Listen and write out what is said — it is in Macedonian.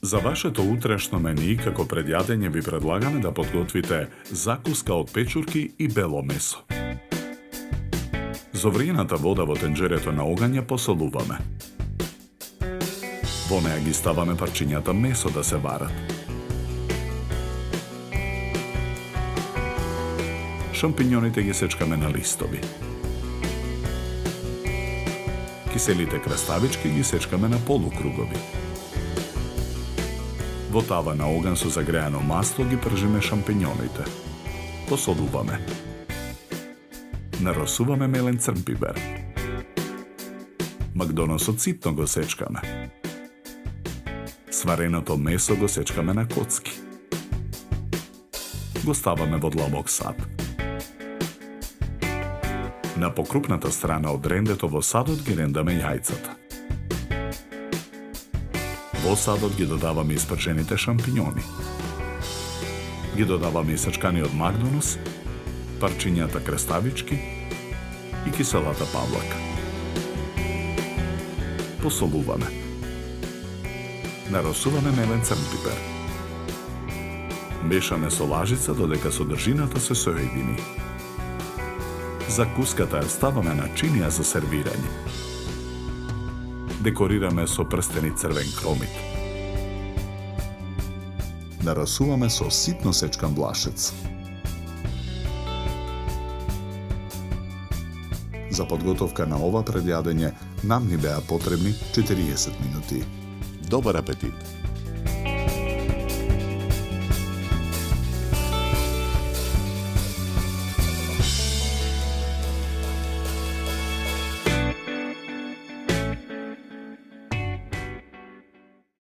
За вашето утрешно мени, како пред јадење, ви предлагаме да подготвите закуска од печурки и бело месо. Зовриената вода во тенџерето на огање посолуваме. Во неа ги ставаме парчињата месо да се варат. Шампиньоните ги сечкаме на листови. Киселите краставички ги сечкаме на полукругови. Во тава на оган со загреано масло ги пржиме шампиньоните. Посолуваме. Наросуваме мелен црн пипер. Макдоносот ситно го сечкаме. Свареното месо го сечкаме на коцки. Го ставаме во длабок сад. На покрупната страна од рендето во садот ги рендаме јајцата. Во садот ги додаваме испржените шампиньони. Ги додаваме исачканиот макдонос, парчињата краставички и киселата павлака. Посолуваме. Наросуваме мелен црн пипер. Мешаме со лажица додека содржината се соедини. Закуската ја ставаме на чинија за сервирање. Декорираме со прстени црвен кромит. Нарасуваме со ситно сечкан блашец. За подготовка на ова предјадење нам ни беа потребни 40 минути. Добар апетит!